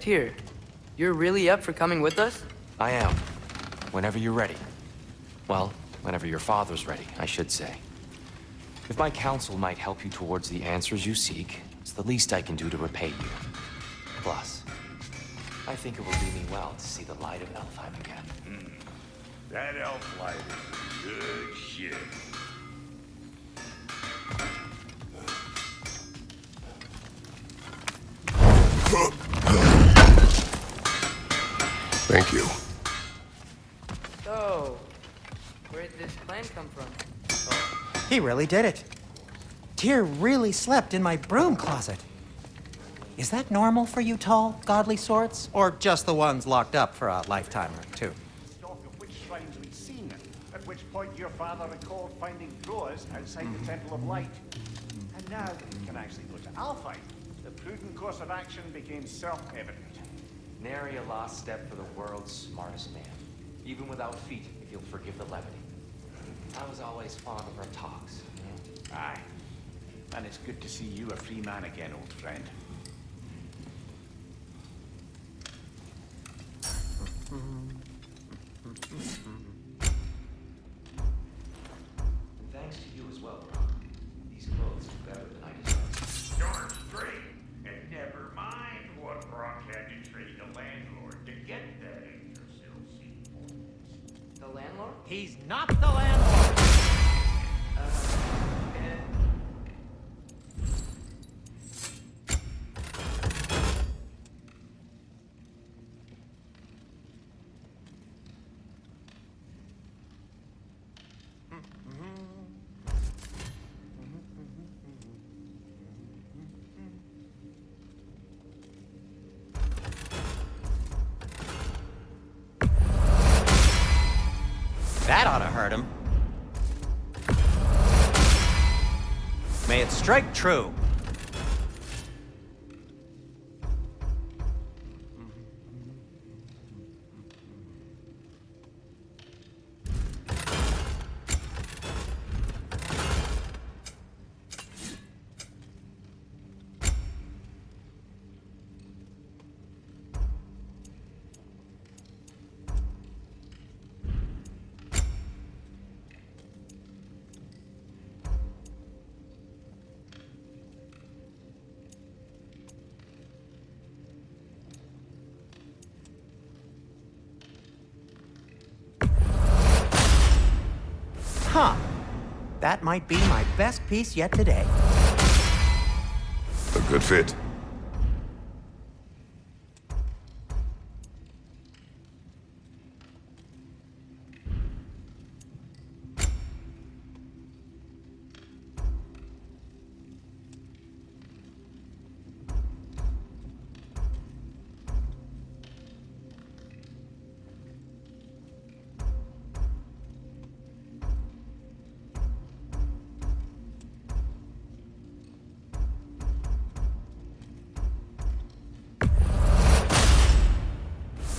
Tyr, you're really up for coming with us? I am. Whenever you're ready. Well, whenever your father's ready, I should say. If my counsel might help you towards the answers you seek, it's the least I can do to repay you. Plus, I think it will do me well to see the light of Elfheim again. That elf light is good shit. Thank you. So, where'd this plan come from? He really did it. Tyr really slept in my broom closet. Is that normal for you tall, godly sorts? Or just the ones locked up for a lifetime or two? Talk of which shrines we'd seen, at which point your father recalled finding Troas outside the Temple of Light. And now that we can actually go to Alfheim, the prudent course of action became self-evident. Nary a lost step for the world's smartest man. Even without feet, if you'll forgive the levity. I was always fond of our talks. Aye. And it's good to see you a free man again, old friend. And thanks to you as well, Brock. These clothes are better than I deserve. Darn straight. And never mind what Brock had to trade the landlord to get that Yggdrasil seed. The landlord? He's not the landlord! That ought to hurt him. May it strike true. Huh. That might be my best piece yet today. A good fit.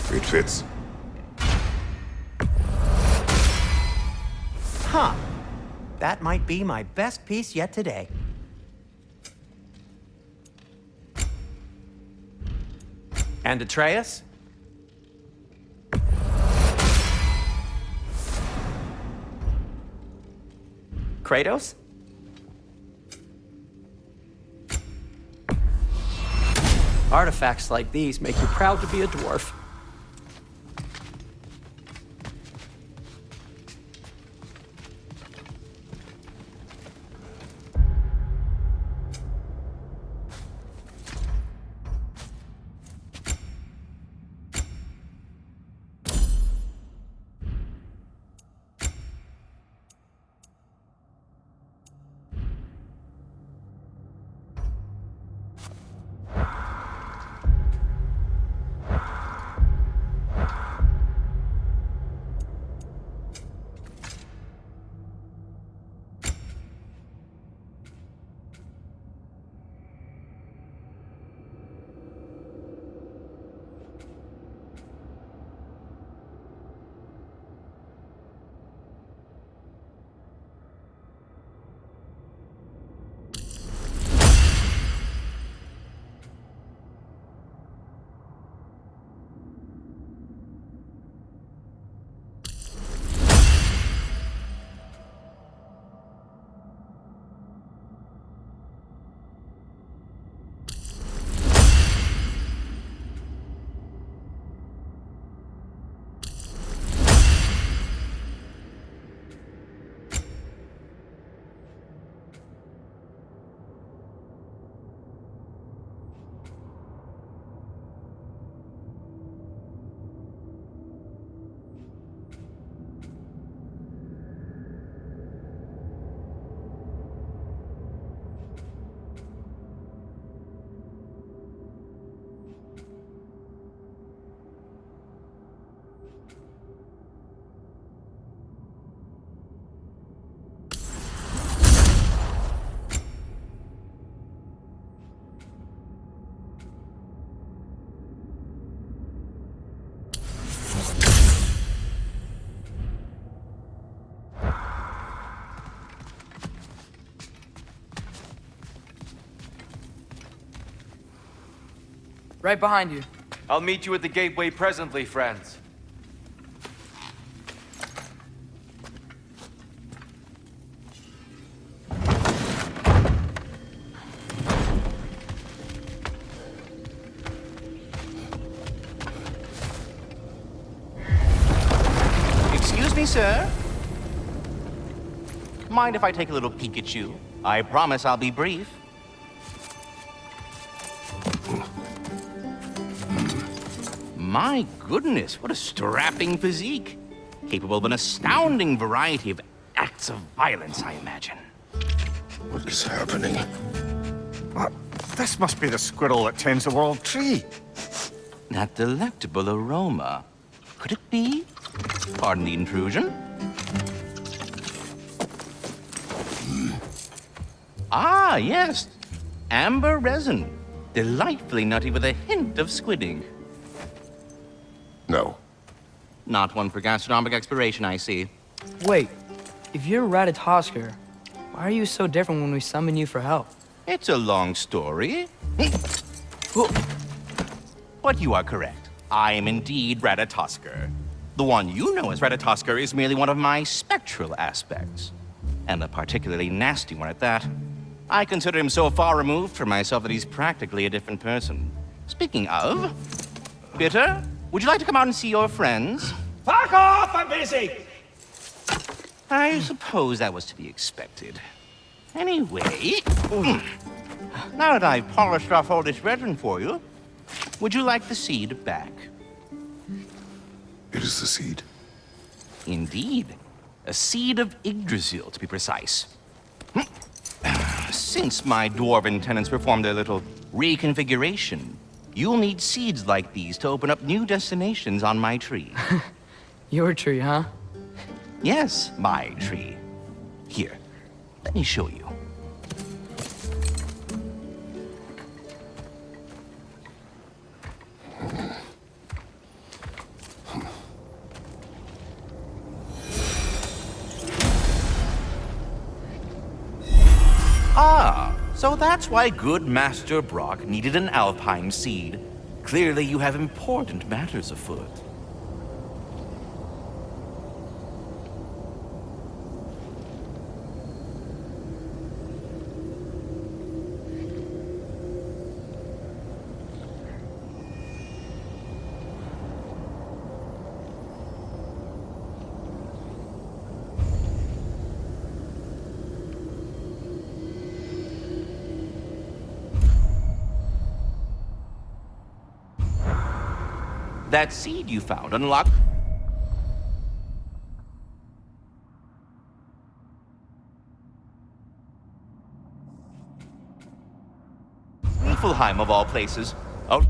It fits. Huh. That might be my best piece yet today. And Atreus? Kratos? Artifacts like these make you proud to be a dwarf. Right behind you. I'll meet you at the gateway presently, friends. Excuse me, sir. Mind if I take a little peek at you? I promise I'll be brief. My goodness, what a strapping physique. Capable of an astounding variety of acts of violence, I imagine. What is happening? What? This must be the squirrel that tends the world tree. That delectable aroma. Could it be? Pardon the intrusion. Ah, yes. Amber resin. Delightfully nutty with a hint of squid ink. No. Not one for gastronomic exploration, I see. Wait, if you're Ratatosker, why are you so different when we summon you for help? It's a long story. But you are correct. I am indeed Ratatosker. The one you know as Ratatosker is merely one of my spectral aspects. And a particularly nasty one at that. I consider him so far removed from myself that he's practically a different person. Speaking of, Bitter, would you like to come out and see your friends? Fuck off! I'm busy! I suppose that was to be expected. Anyway, now that I've polished off all this resin for you, would you like the seed back? It is the seed. Indeed. A seed of Yggdrasil, to be precise. Since my dwarven tenants performed their little reconfiguration, you'll need seeds like these to open up new destinations on my tree. Your tree, huh? Yes, my tree. Here, let me show you. Ah, so that's why good Master Brock needed an alpine seed. Clearly you have important matters afoot. That seed you found unlocked... Niflheim, of all places. Oh...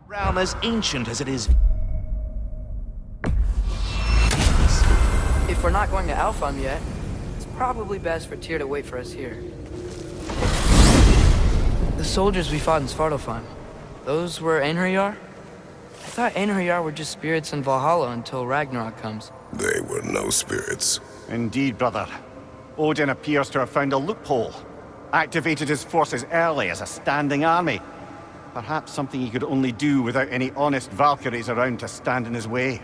realm as ancient as it is... If we're not going to Alfheim yet, it's probably best for Tyr to wait for us here. The soldiers we fought in Svartalfheim, those were Einherjar? I thought Einherjar were just spirits in Valhalla until Ragnarok comes. They were no spirits. Indeed, brother. Odin appears to have found a loophole. Activated his forces early as a standing army. Perhaps something he could only do without any honest Valkyries around to stand in his way.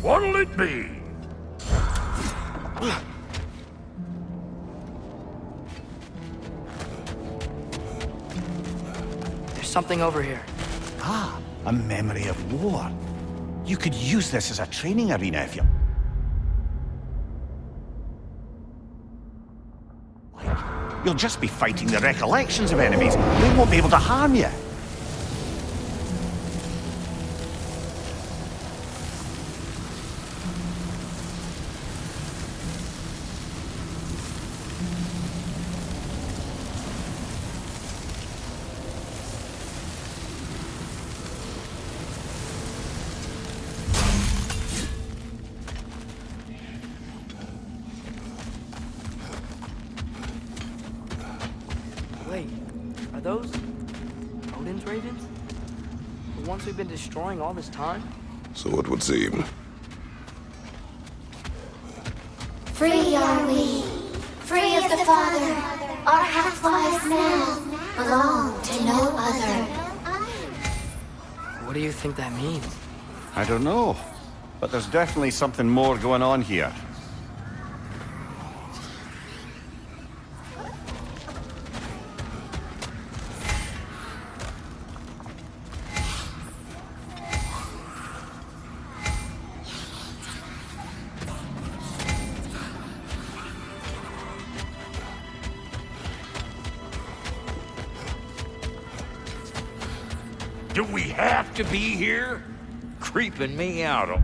What'll it be? There's something over here. Ah, a memory of war. You could use this as a training arena if you... like. You'll just be fighting the recollections of enemies. They won't be able to harm you. those? Odin's ravens? The ones we've been destroying all this time? So it would seem. Free are we, free of the Father. Our half-lives now belong to no other. What do you think that means? I don't know, but there's definitely something more going on here. Do we have to be here? Creeping me out.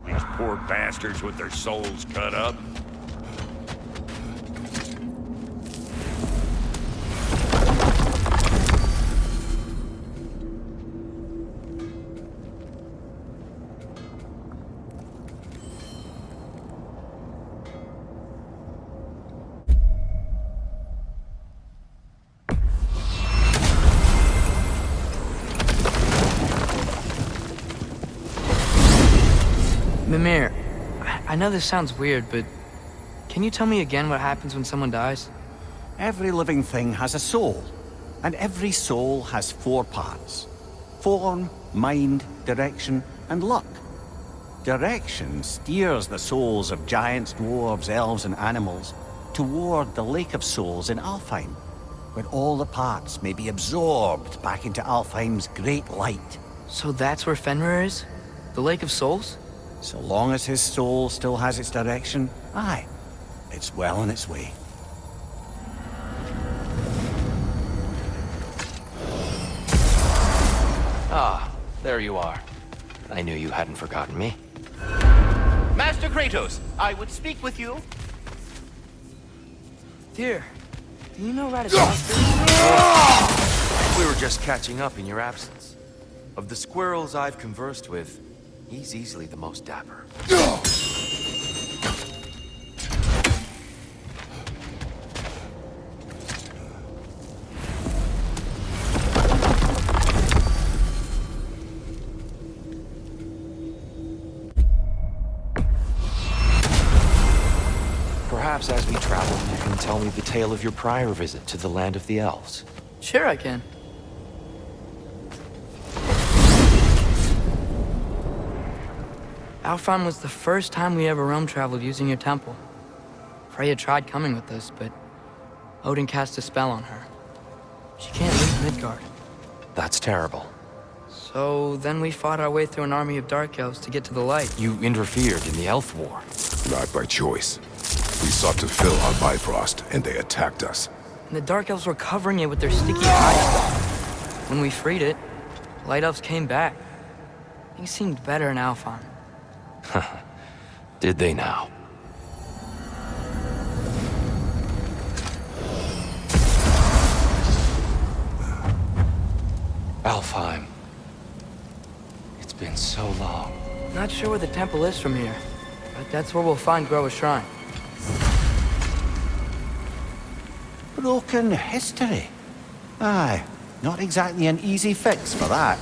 These poor bastards with their souls cut up. Mimir, I know this sounds weird, but can you tell me again what happens when someone dies? Every living thing has a soul, and every soul has 4 parts. Form, mind, direction, and luck. Direction steers the souls of giants, dwarves, elves, and animals toward the Lake of Souls in Alfheim, where all the parts may be absorbed back into Alfheim's great light. So that's where Fenrir is? The Lake of Souls? So long as his soul still has its direction, aye, it's well on its way. Ah, there you are. I knew you hadn't forgotten me. Master Kratos, I would speak with you. Dear, do you know Ragnarok? We were just catching up in your absence. Of the squirrels I've conversed with, he's easily the most dapper. Perhaps as we travel, you can tell me the tale of your prior visit to the land of the elves. Sure I can. Alfheim was the first time we ever realm traveled using your temple. Freya tried coming with us, but Odin cast a spell on her. She can't leave Midgard. That's terrible. So then we fought our way through an army of dark elves to get to the light. You interfered in the elf war. Not by choice. We sought to fill our Bifrost, and they attacked us. And the dark elves were covering it with their sticky eyes. When we freed it, light elves came back. Things seemed better in Alfheim. Did they now? Alfheim. It's been so long. Not sure where the temple is from here, but that's where we'll find Groa's shrine. Broken history. Aye, not exactly an easy fix for that.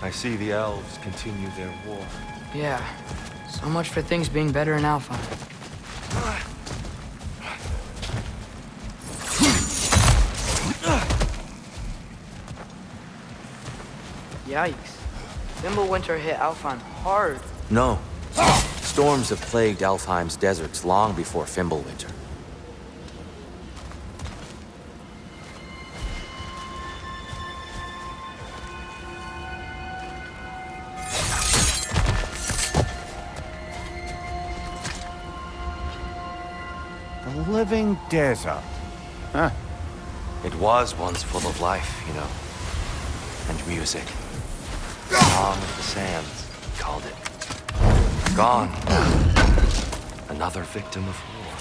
I see the elves continue their war. Yeah, so much for things being better in Alpha. Yikes. Winter hit Alfheim hard. No. Storms have plagued Alfheim's deserts long before Fimbulwinter. The living desert. Huh. It was once full of life, you know. And music. Song of the Sands, he called it. Gone. Another victim of war.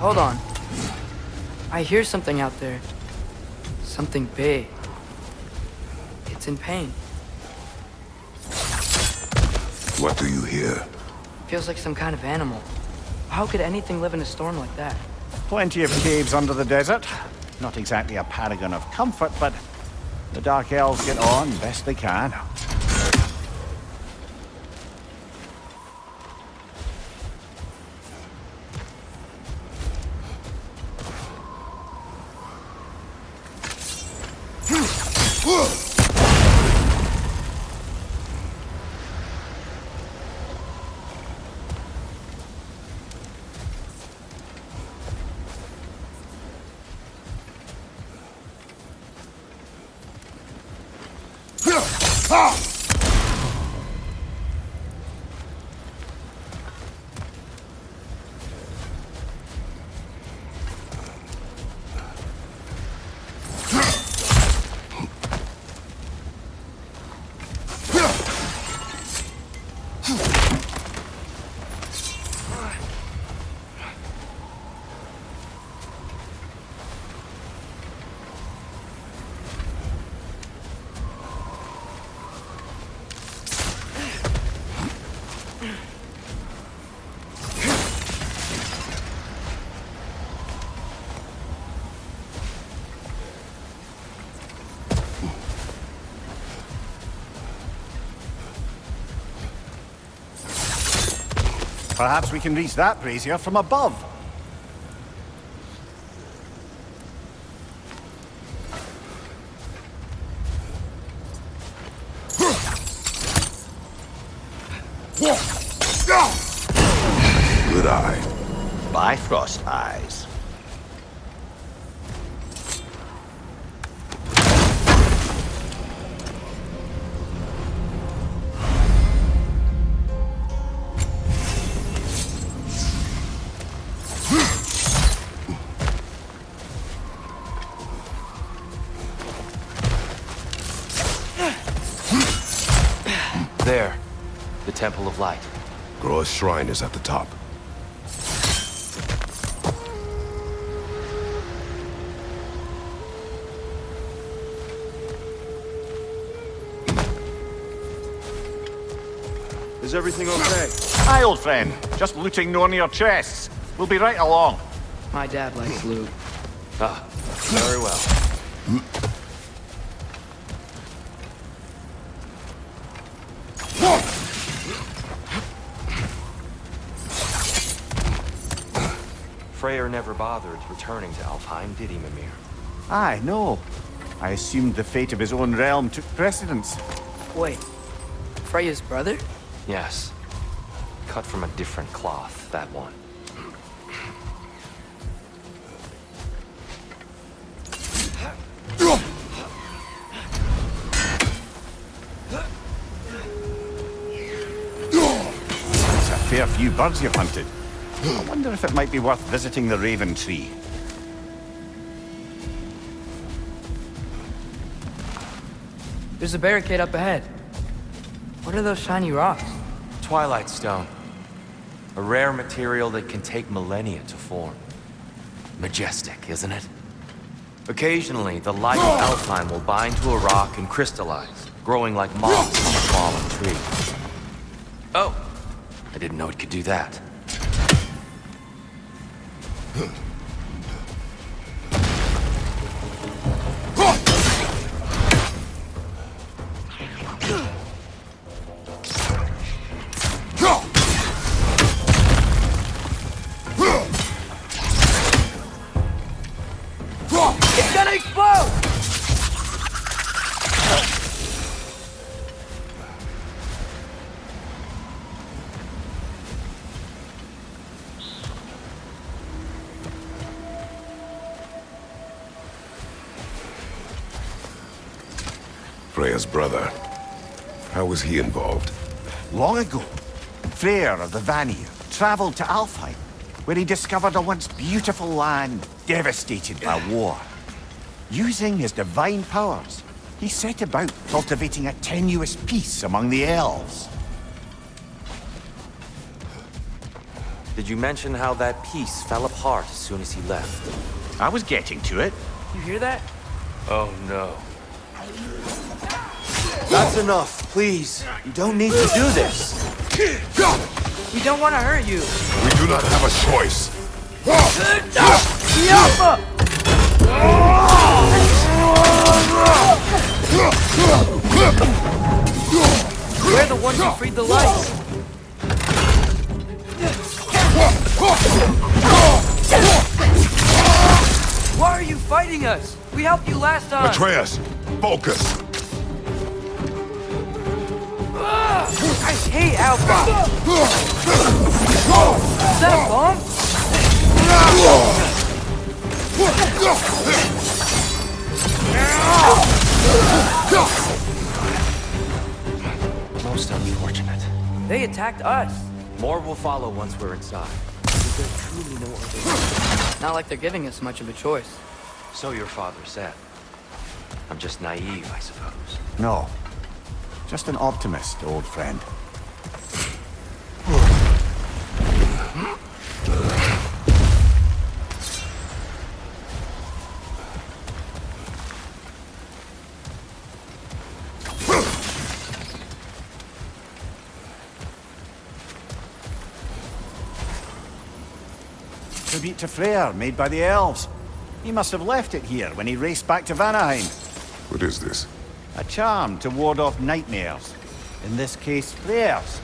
Hold on. I hear something out there. Something big. It's in pain. What do you hear? Feels like some kind of animal. How could anything live in a storm like that? Plenty of caves under the desert. Not exactly a paragon of comfort, but the Dark Elves get on best they can. Perhaps we can reach that brazier from above. Good eye. Bifrost eyes. There. The Temple of Light. Groa's shrine is at the top. Is everything okay? Hi, old friend. Just looting no near chests. We'll be right along. My dad likes loot. Ah, very well. Freyr never bothered returning to Alfheim, did he, Mimir? Aye, no. I assumed the fate of his own realm took precedence. Wait, Freya's brother? Yes. Cut from a different cloth, that one. It's a fair few birds you've hunted. I wonder if it might be worth visiting the Raven Tree. There's a barricade up ahead. What are those shiny rocks? Twilight Stone. A rare material that can take millennia to form. Majestic, isn't it? Occasionally, the light of Alfheim will bind to a rock and crystallize, growing like moss on a fallen tree. Oh! I didn't know it could do that. It's gonna explode! Freya's brother. How was he involved? Long ago, Freyr of the Vanir traveled to Alfheim, where he discovered a once beautiful land devastated by war. Using his divine powers, he set about cultivating a tenuous peace among the elves. Did you mention how that piece fell apart as soon as he left? I was getting to it. You hear that? Oh no. That's enough, please. You don't need to do this. We don't want to hurt you. We do not have a choice. We're the ones who freed the lights. Why are you fighting us? We helped you last time. Atreus, focus. I hate Alpha. Is that a bomb? Most unfortunate. They attacked us. More will follow once we're inside. Is there truly no other way? Not like they're giving us much of a choice. So your father said. I'm just naive, I suppose. No. Just an optimist, old friend. Tribute to Freyr, made by the elves. He must have left it here when he raced back to Vanaheim. What is this? A charm to ward off nightmares. In this case, Freyr's.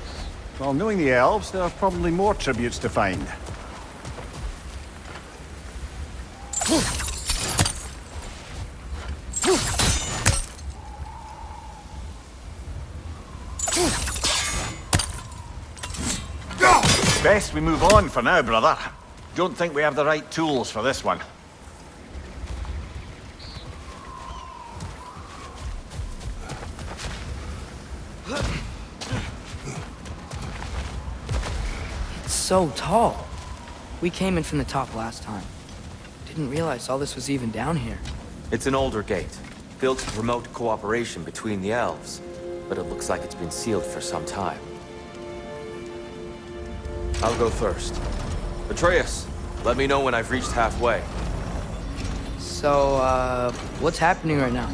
Well, knowing the elves, there are probably more tributes to find. Best we move on for now, brother. Don't think we have the right tools for this one. It's so tall. We came in from the top last time. Didn't realize all this was even down here. It's an older gate, built to promote cooperation between the elves, but it looks like it's been sealed for some time. I'll go first. Atreus, let me know when I've reached halfway. So, what's happening right now?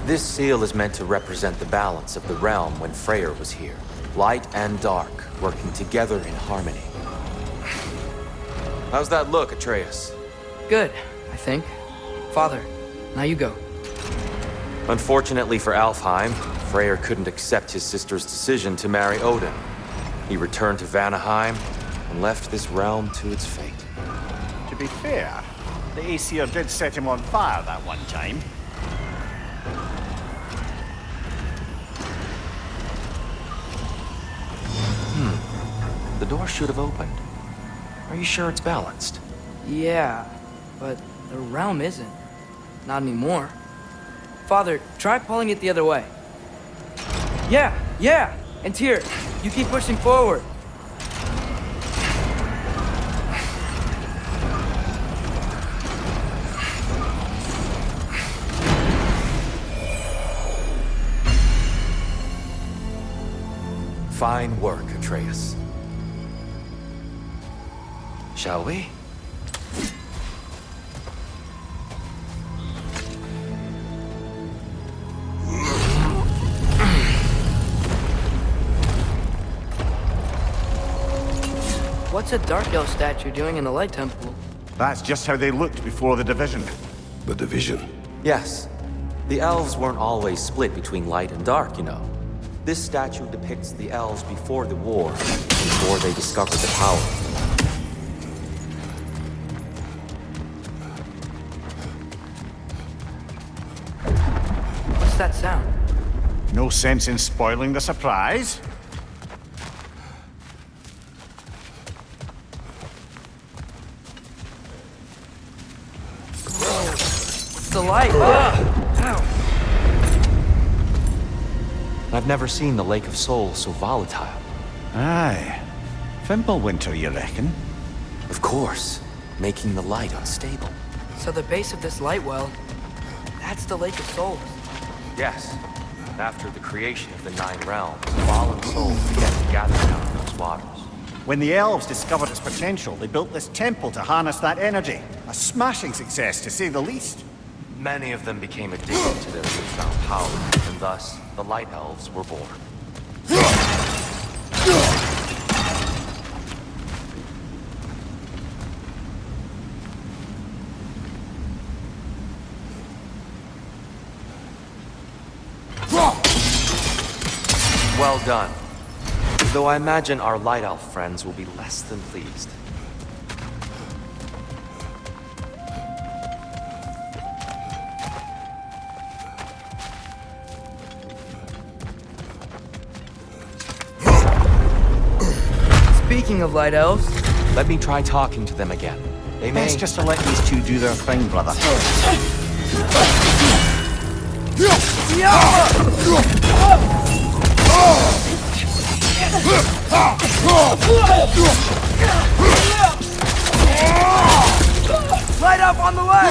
This seal is meant to represent the balance of the realm when Freyr was here. Light and dark, working together in harmony. How's that look, Atreus? Good, I think. Father, now you go. Unfortunately for Alfheim, Freyr couldn't accept his sister's decision to marry Odin. He returned to Vanaheim and left this realm to its fate. To be fair, the Aesir did set him on fire that one time. The door should have opened. Are you sure it's balanced? Yeah, but the realm isn't. Not anymore. Father, try pulling it the other way. Yeah! And Tyr, you keep pushing forward. Fine work, Atreus. Shall we? What's a Dark Elf statue doing in the Light Temple? That's just how they looked before the division. The division. Yes. The elves weren't always split between light and dark, you know. This statue depicts the elves before the war, before they discovered the power. What's that sound? No sense in spoiling the surprise. It's the light! Ow! I've never seen the Lake of Souls so volatile. Aye. Fimbulwinter, you reckon? Of course, making the light unstable. So the base of this light well, that's the Lake of Souls. Yes. After the creation of the Nine Realms, fallen souls began to gather down those waters. When the elves discovered its potential, they built this temple to harness that energy. A smashing success, to say the least. Many of them became addicted to their newfound power, and thus, the Light Elves were born. Well done. Though I imagine our Light Elf friends will be less than pleased. Speaking of light elves, Let me try talking to them again. They may... Best just to let these two do their thing, brother. light up on the way!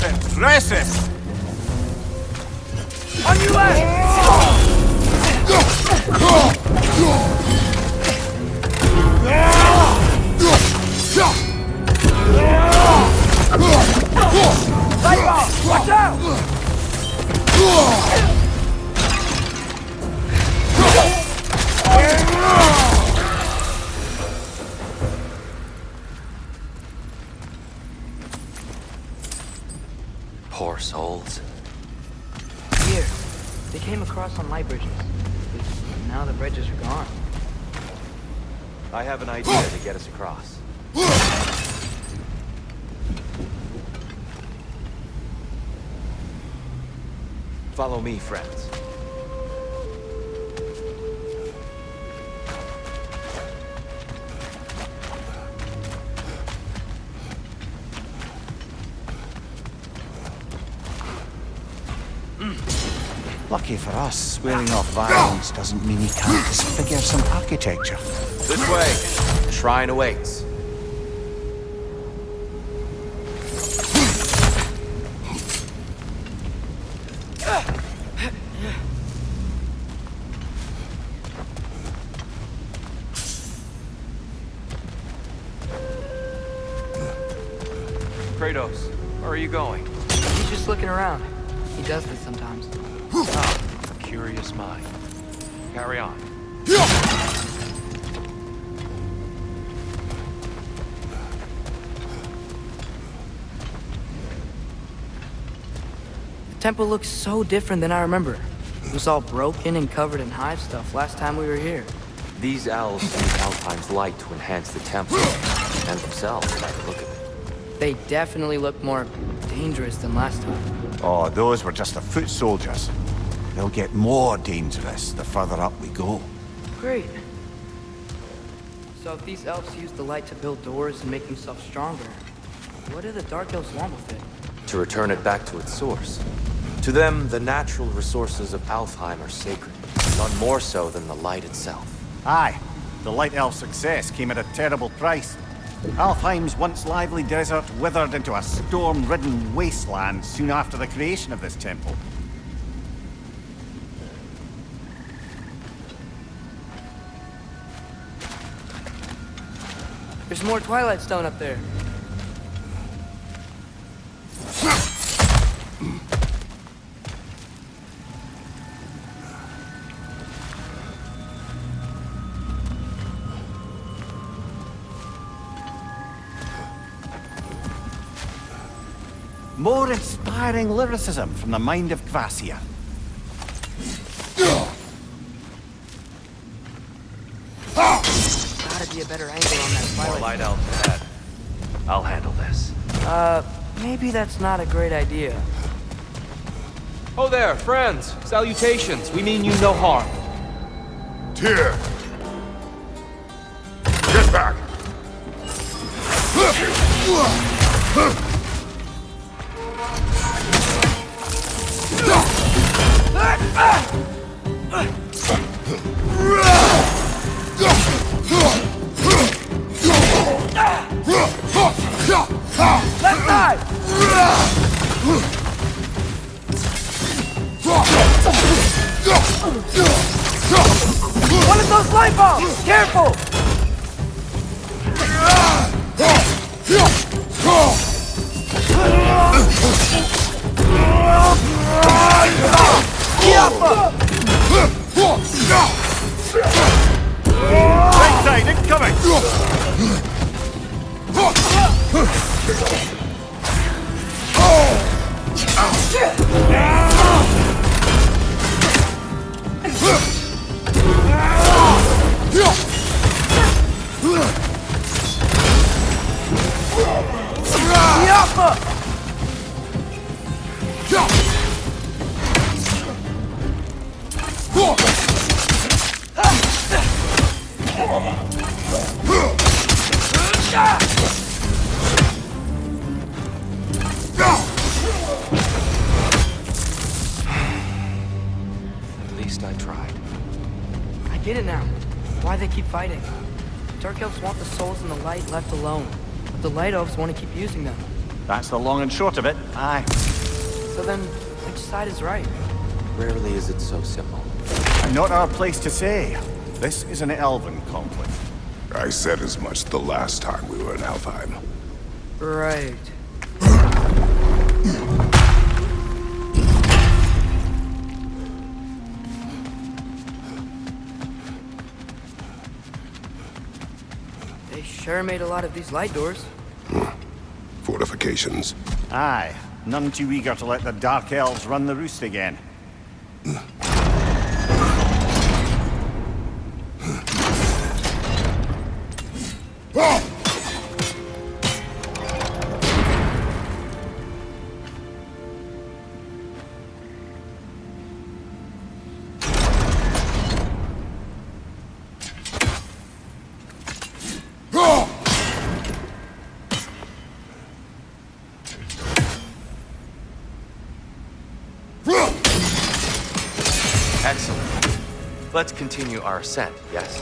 Impressive! On your way! Light off! Watch out! Poor souls. Here, they came across on light bridges. But now the bridges are gone. I have an idea to get us across. Follow me, friends. Lucky for us, swearing off violence doesn't mean you can't disfigure some architecture. This way. The shrine awaits. Kratos, where are you going? He's just looking around. He does this sometimes. Ah, a curious mind. Carry on. The temple looks so different than I remember. It was all broken and covered in hive stuff last time we were here. These elves use Alpine's light to enhance the temple, and themselves by the look of it. They definitely look more dangerous than last time. Oh, those were just the foot soldiers. They'll get more dangerous the further up we go. Great. So if these elves use the light to build doors and make themselves stronger, what do the Dark Elves want with it? To return it back to its source. To them, the natural resources of Alfheim are sacred, none more so than the light itself. Aye, the Light Elf success came at a terrible price. Alfheim's once lively desert withered into a storm-ridden wasteland soon after the creation of this temple. There's more Twilight Stone up there. More inspiring lyricism from the mind of Kvasir. Gotta be a better angle on that More Twilight light elves ahead. I'll handle this. Maybe that's not a great idea. Oh there, friends. Salutations. We mean you no harm. Tyr! Get back! those light bulbs! Careful! Right side, incoming! At least I tried. I get it now. Why they keep fighting. Dark elves want the souls in the light left alone. But the light elves want to keep using them. That's the long and short of it. Aye. So then, which side is right? Rarely is it so simple. And not our place to say. This is an elven conflict. I said as much the last time we were in Alfheim. Right. They sure made a lot of these light doors. Fortifications. Aye. None too eager to let the Dark Elves run the roost again. Excellent. Let's continue our ascent, yes?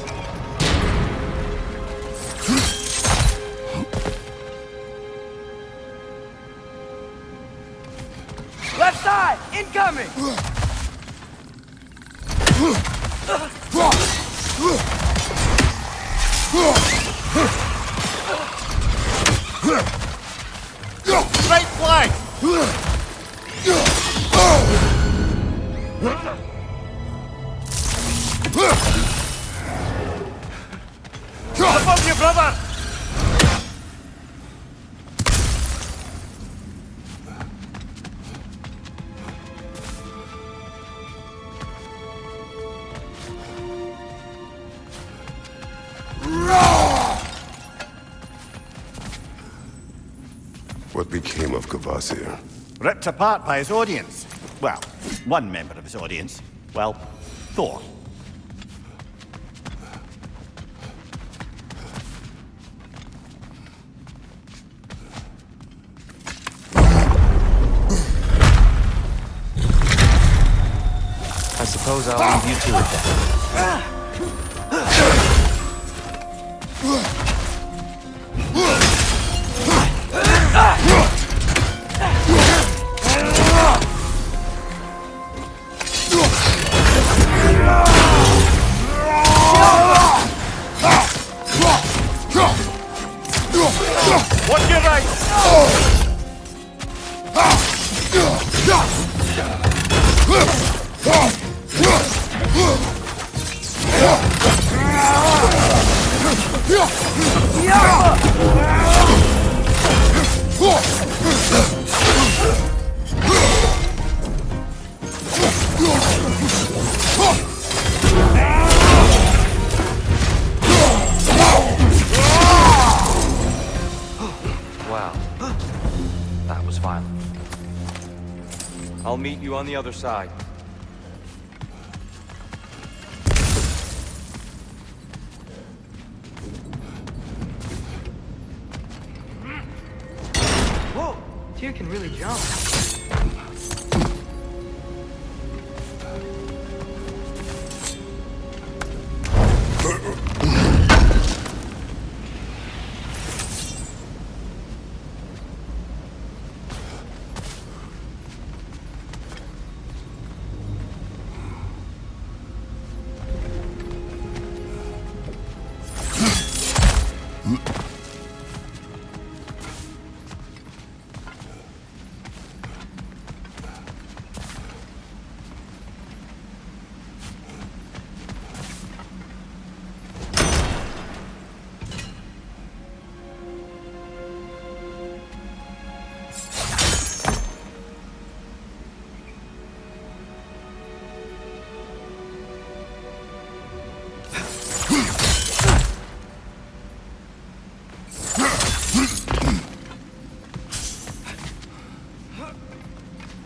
Left side! Incoming! Right flank! Above you, brother! What became of Kvasir? Ripped apart by his audience. Well, one member of his audience. Well, Thor. I suppose I'll leave you to it then. Watch your right! Wow. That was violent. I'll meet you on the other side. Whoa! Tyr can really jump.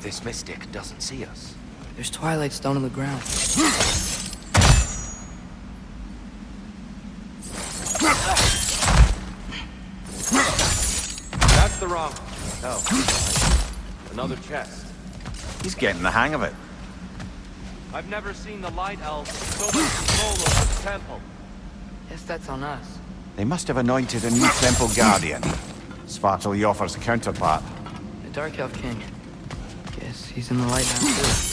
This mystic doesn't see us. There's Twilight Stone on the ground. That's the wrong. Oh. Another chest. He's getting the hang of it. I've never seen the Light Elves with so much control over the temple. Guess that's on us. They must have anointed a new temple guardian. Svartal Yoffer's counterpart. The Dark Elf King. Guess he's in the lighthouse too.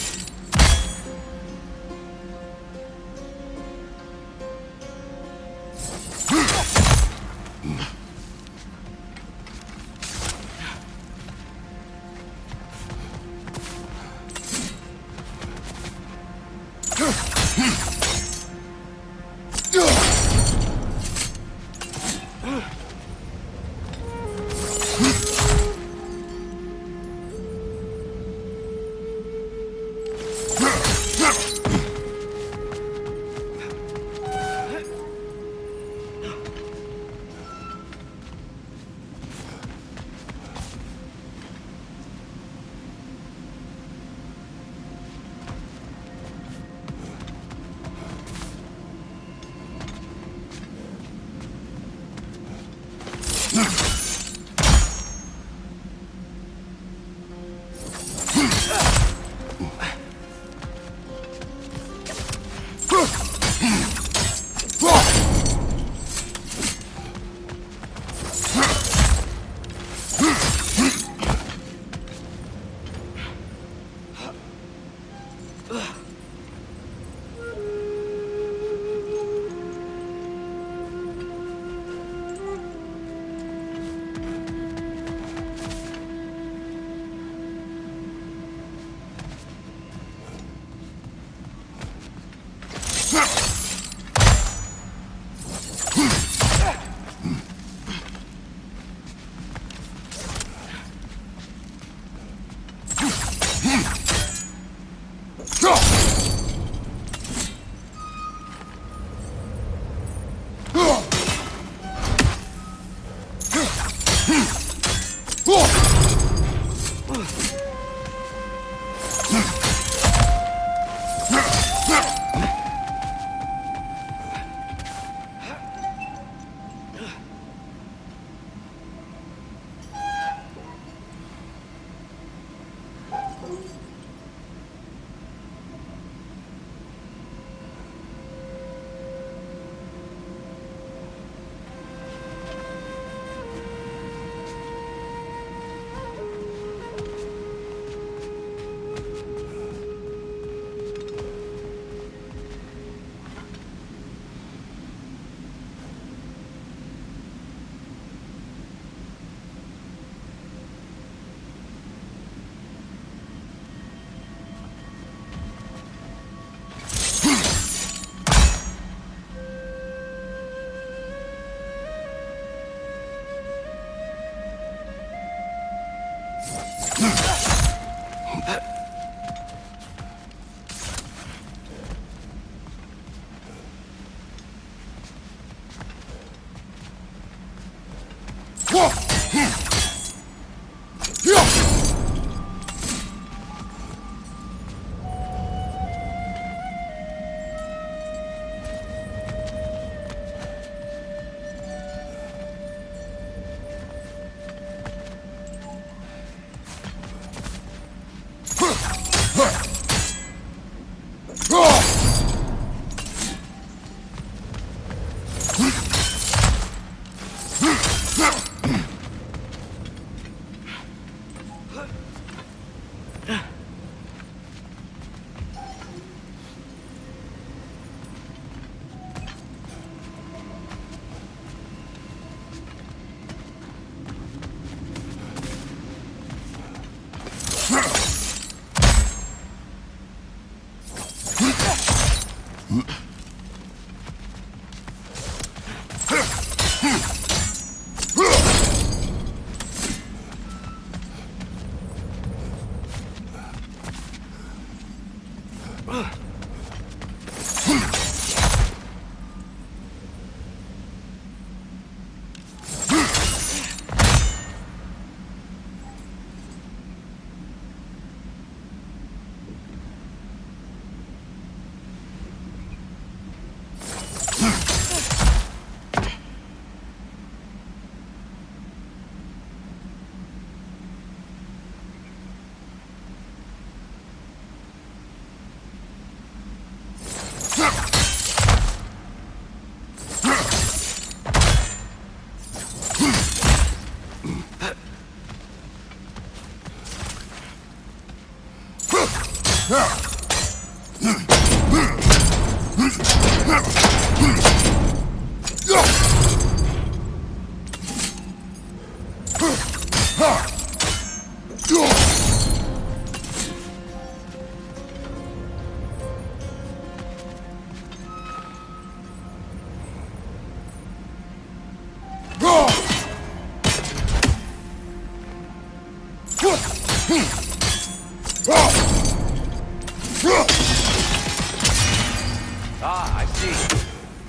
Ah, I see.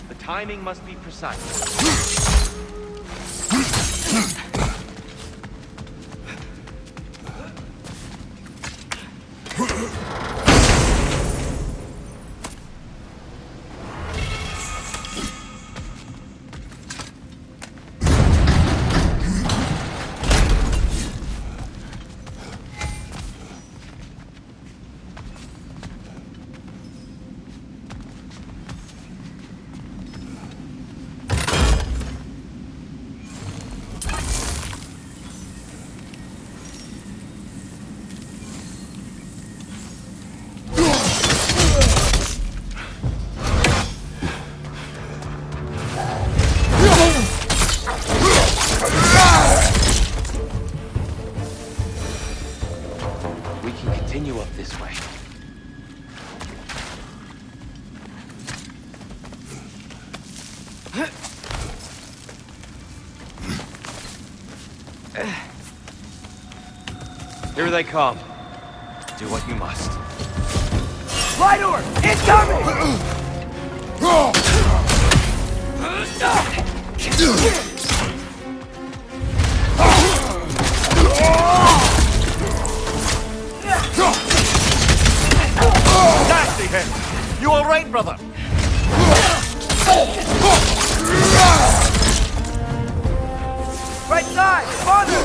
The timing must be precise. We can continue up this way. Here they come. Do what you must. Flydoor! Incoming! Nasty head! You all right, brother? Right side! Farther!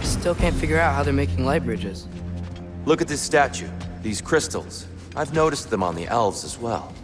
Still can't figure out how they're making light bridges. Look at this statue. These crystals. I've noticed them on the elves as well.